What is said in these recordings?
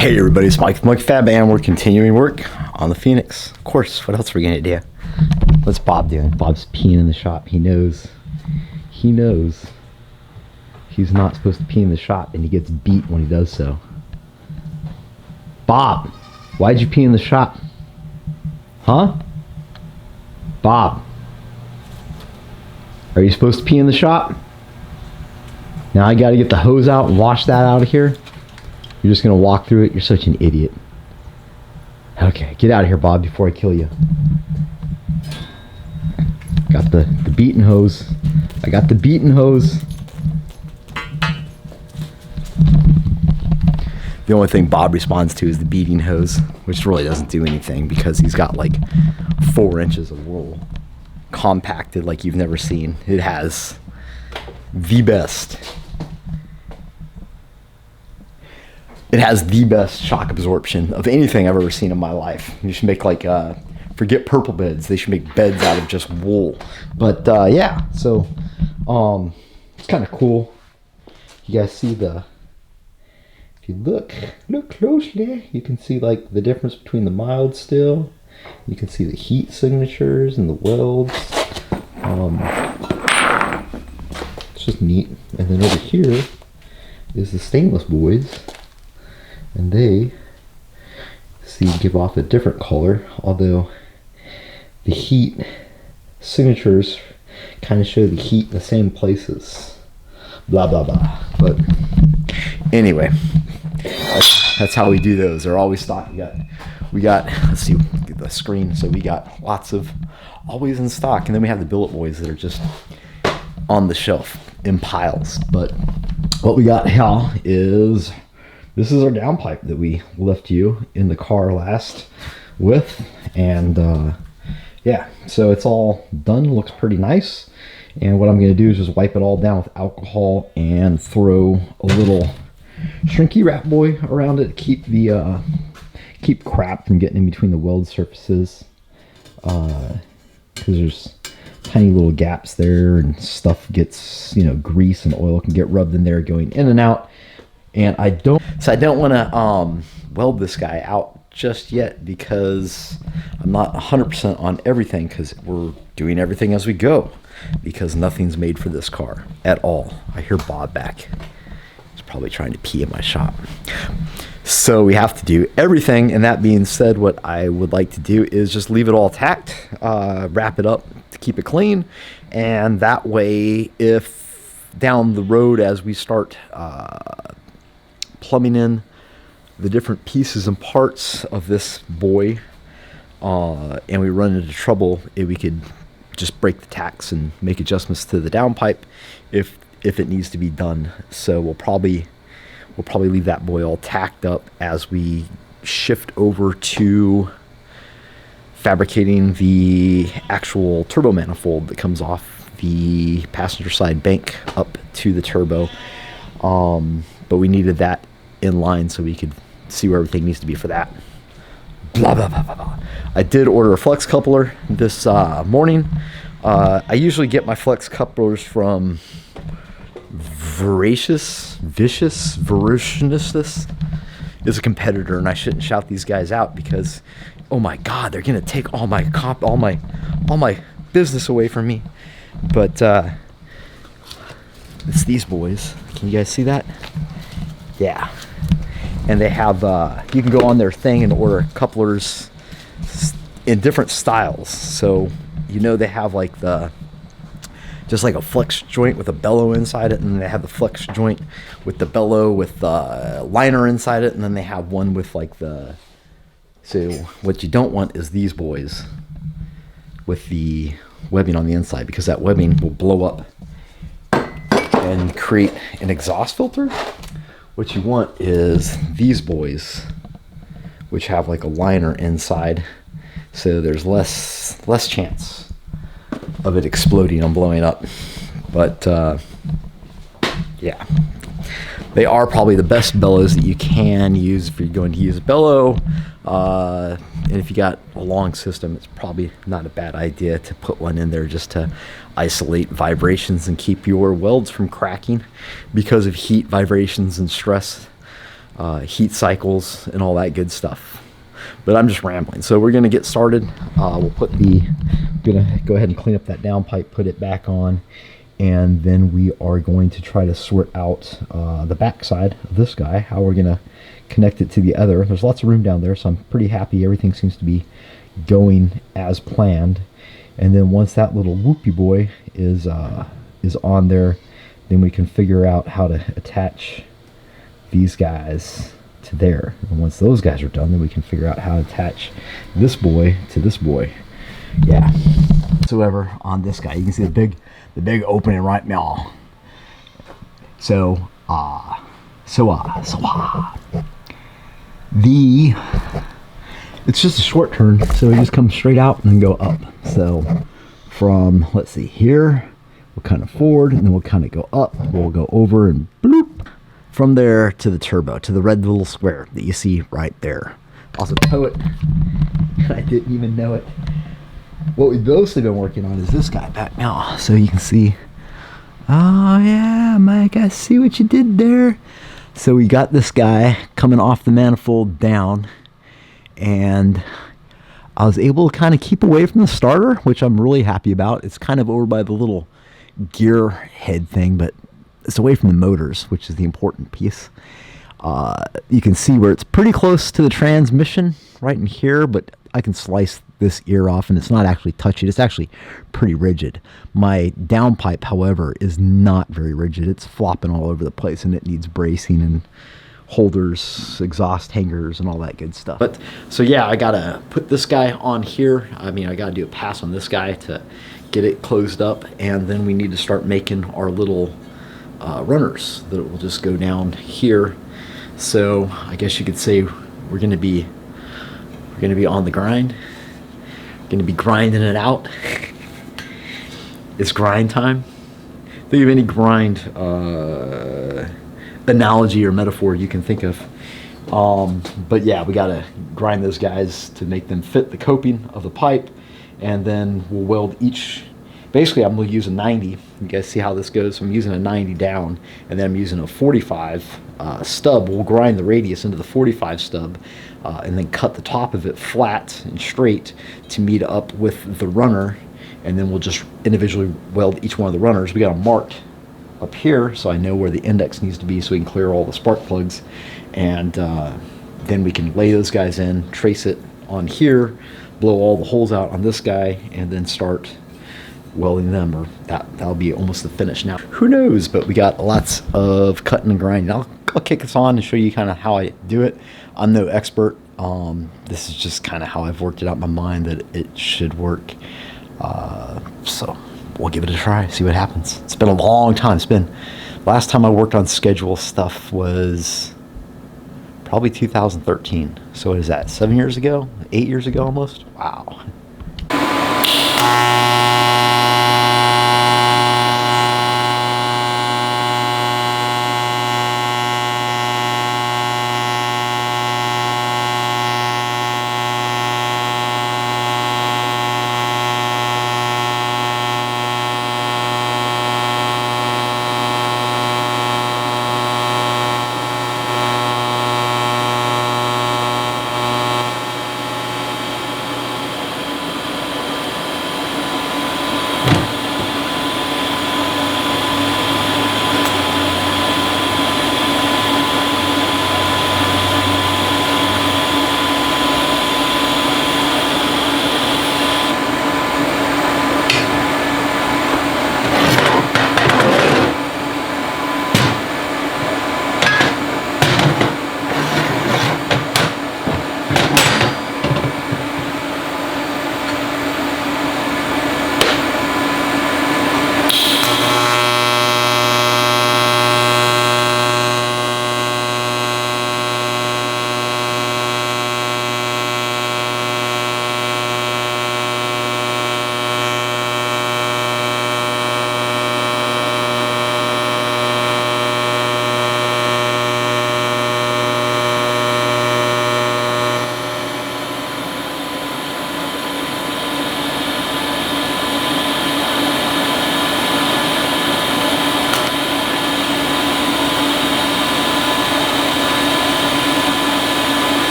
Hey everybody, it's Mike Fab, and we're continuing work on the Phoenix. Of course, what else are we gonna do? What's Bob doing? Bob's peeing in the shop. He knows he's not supposed to pee in the shop, and he gets beat when he does so. Bob, why'd you pee in the shop? Huh? Bob, are you supposed to pee in the shop? Now I gotta get the hose out and wash that out of here. You're just gonna walk through it? You're such an idiot. Okay, get out of here, Bob, before I kill you. Got the beaten hose. I got the beaten hose. The only thing Bob responds to is the beating hose, which really doesn't do anything because he's got like 4 inches of wool compacted like you've never seen. It has the best. It has the best shock absorption of anything I've ever seen in my life. You should make like, forget purple beds. They should make beds out of just wool. But yeah, so it's kind of cool. You guys see if you look closely, you can see like the difference between the mild still. You can see the heat signatures and the welds. It's just neat. And then over here is the stainless boys. And they give off a different color, although the heat signatures kind of show the heat in the same places. Blah blah blah. But anyway, that's how we do those. They're always stock. We got let's see the screen. So we got lots of always in stock, and then we have the billet boys that are just on the shelf in piles. But what we got here is. This is our downpipe that we left you in the car last with, and yeah, so it's all done, looks pretty nice. And what I'm going to do is just wipe it all down with alcohol and throw a little shrinky wrap boy around it to keep crap from getting in between the weld surfaces, because there's tiny little gaps there and stuff gets, grease and oil can get rubbed in there going in and out. And I don't want to weld this guy out just yet because I'm not 100% on everything, because we're doing everything as we go, because nothing's made for this car at all. I hear Bob back. He's probably trying to pee in my shop. So we have to do everything. And that being said, what I would like to do is just leave it all tacked, wrap it up to keep it clean. And that way, if down the road as we start plumbing in the different pieces and parts of this boy, and we run into trouble, we could just break the tacks and make adjustments to the downpipe if it needs to be done. So we'll probably leave that boy all tacked up as we shift over to fabricating the actual turbo manifold that comes off the passenger side bank up to the turbo. But we needed that in line so we could see where everything needs to be for that. Blah, blah, blah, blah, blah. I did order a flex coupler this morning. I usually get my flex couplers from Voraciousness is a competitor, and I shouldn't shout these guys out because, oh my God, they're gonna take all my business away from me. But it's these boys. Can you guys see that? Yeah. And they have, you can go on their thing and order couplers in different styles. So, they have like just like a flex joint with a bellow inside it. And then they have the flex joint with the bellow with the liner inside it. And then they have one with like so what you don't want is these boys with the webbing on the inside, because that webbing will blow up and create an exhaust filter. What you want is these boys, which have like a liner inside, so there's less chance of it exploding and blowing up. But yeah, they are probably the best bellows that you can use if you're going to use a bellow. And if you got a long system, it's probably not a bad idea to put one in there just to isolate vibrations and keep your welds from cracking because of heat, vibrations, and stress. heat cycles and all that good stuff. But I'm just rambling. So we're going to get started. We'll put the, I'm going to go ahead and clean up that downpipe, put it back on, and then we are going to try to sort out the back side of this guy, how we're going to connect it to the other. There's lots of room down there, so I'm pretty happy. Everything seems to be going as planned. And then once that little whoopie boy is on there, then we can figure out how to attach these guys to there. And once those guys are done, then we can figure out how to attach this boy to this boy. Yeah. Whatsoever on this guy, you can see the big opening right now. So it's just a short turn, so we just come straight out and then go up. So from, let's see, here we'll kind of forward, and then we'll kind of go up. We'll go over and bloop from there to the turbo, to the red little square that you see right there. Also tow it. I didn't even know it. What we've mostly been working on is this guy back now, so you can see. Oh yeah, Mike, I see what you did there. So we got this guy coming off the manifold down, and I was able to kind of keep away from the starter, which I'm really happy about. It's kind of over by the little gear head thing, but it's away from the motors, which is the important piece. You can see where it's pretty close to the transmission right in here, but I can slice this ear off and it's not actually touching. It's actually pretty rigid. My downpipe, however, is not very rigid. It's flopping all over the place and it needs bracing and holders, exhaust hangers, and all that good stuff. But so yeah, I gotta put this guy on here. I mean, I gotta do a pass on this guy to get it closed up, and then we need to start making our little runners that will just go down here. So I guess you could say we're gonna be on the grind. Gonna be grinding it out. It's grind time. Think of any grind analogy or metaphor you can think of. But yeah, we gotta grind those guys to make them fit the coping of the pipe, and then we'll weld each. Basically, I'm gonna use a 90. You guys see how this goes? So I'm using a 90 down, and then I'm using a 45 stub. We'll grind the radius into the 45 stub, and then cut the top of it flat and straight to meet up with the runner, and then we'll just individually weld each one of the runners. We got them marked up here, so I know where the index needs to be, so we can clear all the spark plugs, and then we can lay those guys in, trace it on here, blow all the holes out on this guy, and then start welding them, or that'll be almost the finish. Now, who knows, but we got lots of cutting and grinding. I'll kick this on and show you kind of how I do it. I'm no expert. This is just kind of how I've worked it out in my mind that it should work. So we'll give it a try, see what happens. It's been a long time. Last time I worked on schedule stuff was probably 2013. So what is that, 7 years ago? 8 years ago almost? Wow.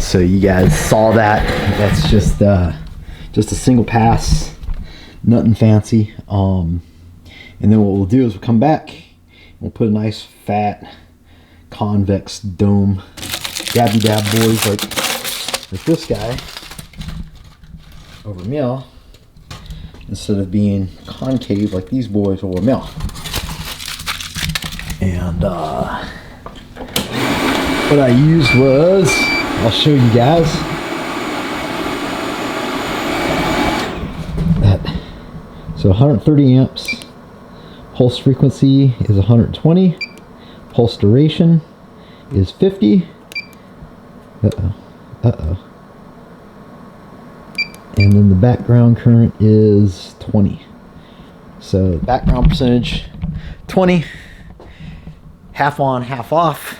So you guys saw that. That's just a single pass, nothing fancy. And then what we'll do is we'll come back, we'll put a nice fat convex dome dabby dab boys like this guy over mill, instead of being concave like these boys over mill. And what I used was, I'll show you guys. So 130 amps, pulse frequency is 120, pulse duration is 50. And then the background current is 20. So background percentage 20, half on, half off,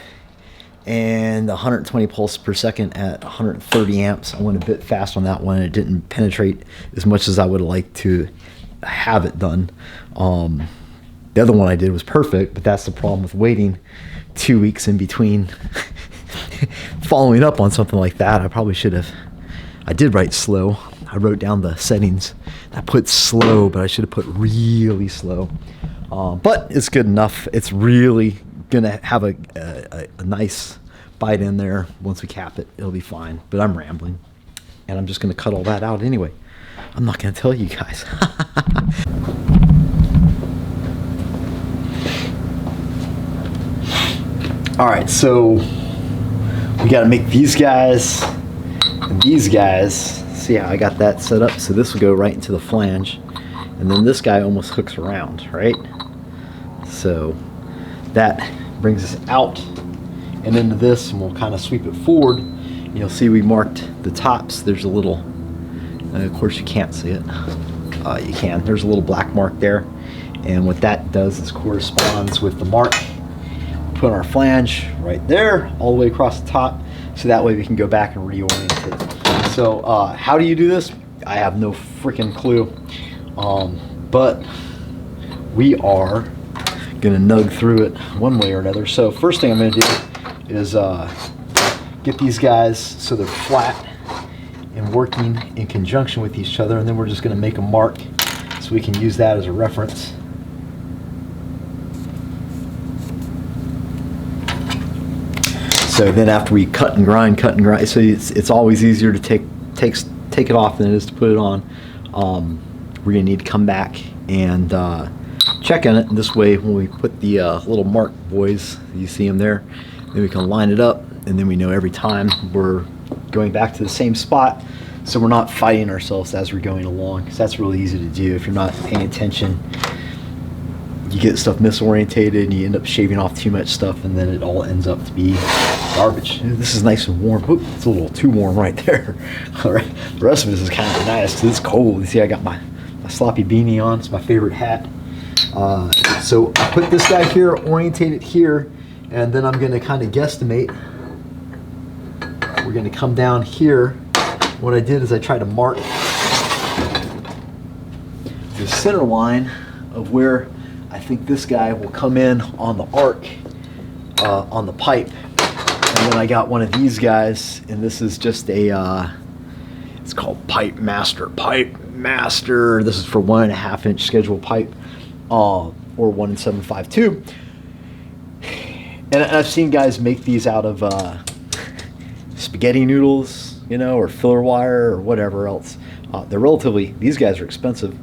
and 120 pulse per second at 130 amps. I went a bit fast on that one. It didn't penetrate as much as I would have liked to have it done. The other one I did was perfect, but that's the problem with waiting 2 weeks in between following up on something like that. I probably should have. I did write slow. I wrote down the settings. I put slow, but I should have put really slow. But it's good enough. It's really gonna have a nice bite in there. Once we cap it, it'll be fine. But I'm rambling, and I'm just gonna cut all that out anyway. I'm not gonna tell you guys. All right, so we got to make these guys and these guys. See how I got that set up? So this will go right into the flange, and then this guy almost hooks around, right? So that brings us out and into this, and we'll kind of sweep it forward. You'll see we marked the tops. There's a little, of course you can't see it. You can. There's a little black mark there, and what that does is corresponds with the mark. Put our flange right there, all the way across the top, so that way we can go back and reorient it. So how do you do this? I have no freaking clue, but we are gonna nug through it one way or another. So first thing I'm gonna do is get these guys so they're flat and working in conjunction with each other, and then we're just gonna make a mark so we can use that as a reference. So then after we cut and grind, so it's always easier to take it off than it is to put it on. We're gonna need to come back and check on it. And this way, when we put the little mark boys, you see them there, then we can line it up, and then we know every time we're going back to the same spot, so we're not fighting ourselves as we're going along, because that's really easy to do if you're not paying attention. You get stuff misorientated and you end up shaving off too much stuff, and then it all ends up to be garbage. This is nice and warm. Oop, it's a little too warm right there. All right, the rest of this is kind of nice because it's cold. You see I got my sloppy beanie on. It's my favorite hat. So I put this guy here, orientate it here, and then I'm going to kind of guesstimate. We're going to come down here. What I did is I tried to mark the center line of where I think this guy will come in on the arc, on the pipe. And then I got one of these guys, and this is just a, it's called Pipe Master. This is for 1.5 inch schedule pipe, or 1 752. And I've seen guys make these out of spaghetti noodles, you know, or filler wire or whatever else. They're relatively, these guys are expensive.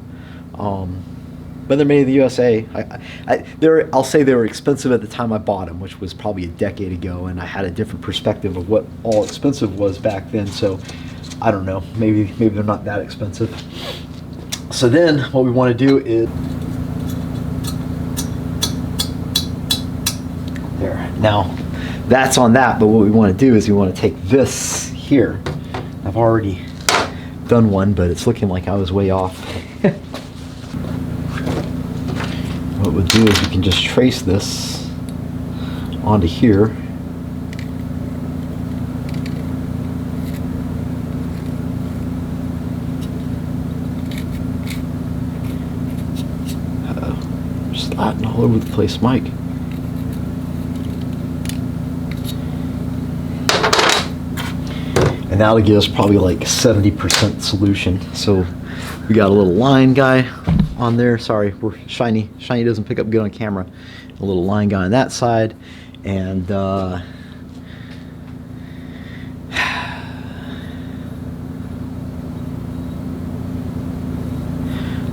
But they're made in the USA. I'll say they were expensive at the time I bought them, which was probably a decade ago, and I had a different perspective of what all expensive was back then. So I don't know, maybe they're not that expensive. So then what we want to do is there. Now that's on that, but what we want to do is we want to take this here. I've already done one, but it's looking like I was way off. What we'll do is we can just trace this onto here. Uh-oh, just Latin all over the place, Mike. And that'll give us probably like 70% solution. So we got a little line guy on there. Sorry, we're shiny. Shiny doesn't pick up good on camera. A little line guy on that side. And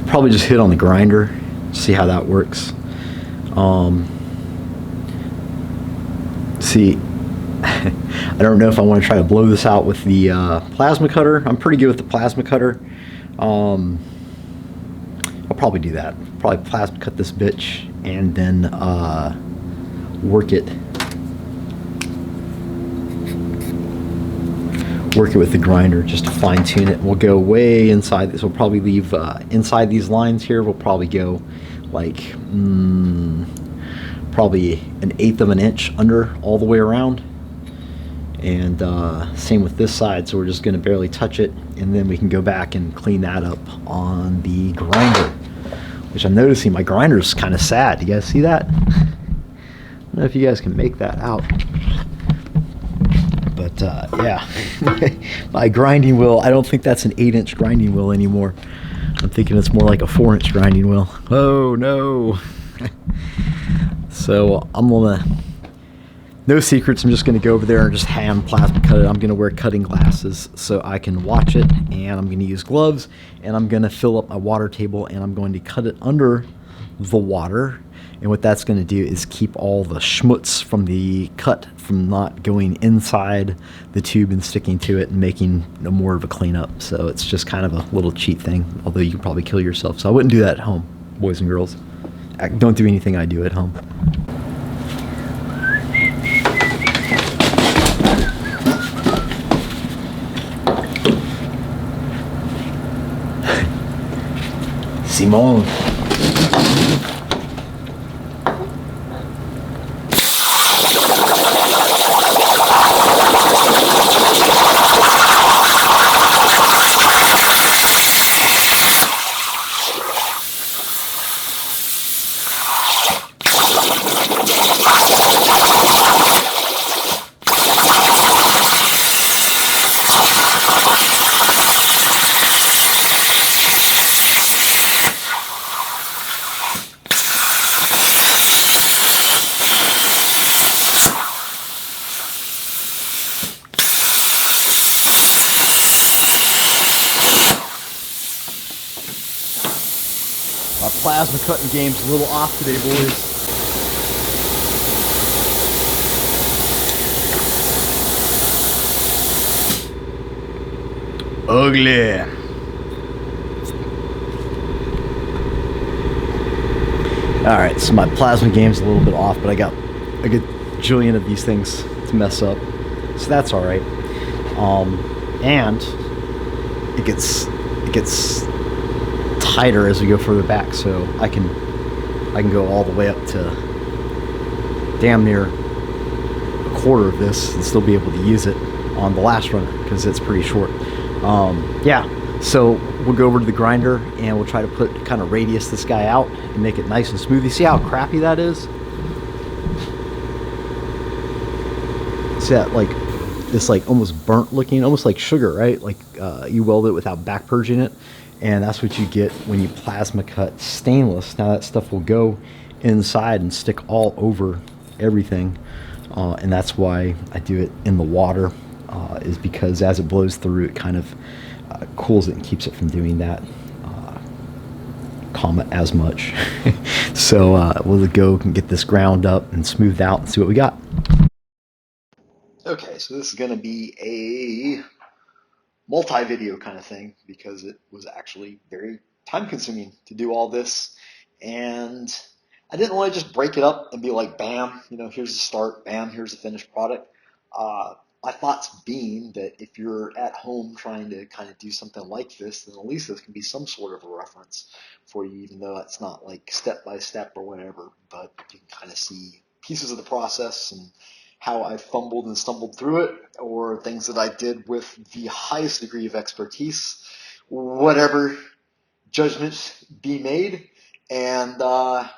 probably just hit on the grinder, see how that works. See, I don't know if I want to try to blow this out with the plasma cutter. I'm pretty good with the plasma cutter. I'll probably do that. Probably plasma cut this bitch and then work it with the grinder just to fine tune it. We'll go way inside this. We'll probably leave inside these lines here. We'll probably go like probably 1/8 of an inch under all the way around. And same with this side, so we're just going to barely touch it, and then we can go back and clean that up on the grinder, which I'm noticing my grinder is kind of sad. You guys see that? I don't know if you guys can make that out, but yeah. My grinding wheel, I don't think that's an 8-inch grinding wheel anymore. I'm thinking it's more like a 4-inch grinding wheel. Oh no. So I'm gonna, no secrets, I'm just going to go over there and just hand plasma cut it. I'm going to wear cutting glasses so I can watch it, and I'm going to use gloves, and I'm going to fill up my water table, and I'm going to cut it under the water. And what that's going to do is keep all the schmutz from the cut from not going inside the tube and sticking to it and making more of a cleanup. So it's just kind of a little cheat thing, although you could probably kill yourself. So I wouldn't do that at home, boys and girls. Don't do anything I do at home. Simone. My plasma cutting game's a little off today, boys. Ugly. Alright, so my plasma game's a little bit off, but I got a good jillion of these things to mess up. So that's alright. And it gets tighter as we go further back, so I can go all the way up to damn near a quarter of this and still be able to use it on the last runner because it's pretty short. Yeah, so we'll go over to the grinder and we'll try to kind of radius this guy out and make it nice and smooth. You see how crappy that is? See that, like this like almost burnt looking, almost like sugar, right? Like you weld it without back purging it. And that's what you get when you plasma cut stainless. Now that stuff will go inside and stick all over everything. And that's why I do it in the water, is because as it blows through, it kind of cools it and keeps it from doing that as much. So we'll go and get this ground up and smoothed out and see what we got. Okay, so this is going to be a multi-video kind of thing because it was actually very time-consuming to do all this, and I didn't want to just break it up and be like, bam, you know, here's the start, bam, here's the finished product. My thoughts being that if you're at home trying to kind of do something like this, then at least this can be some sort of a reference for you, even though it's not like step by step or whatever, but you can kind of see pieces of the process and how I fumbled and stumbled through it, or things that I did with the highest degree of expertise, whatever judgments be made. And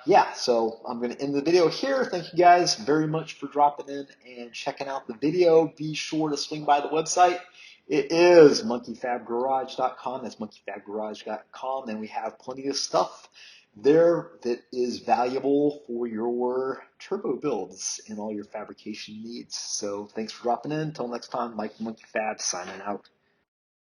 yeah, so I'm going to end the video here. Thank you guys very much for dropping in and checking out the video. Be sure to swing by the website It is monkeyfabgarage.com. That's monkeyfabgarage.com. And we have plenty of stuff there that is valuable for your turbo builds and all your fabrication needs. So thanks for dropping in. Until next time, Mike Monkey Fab signing out.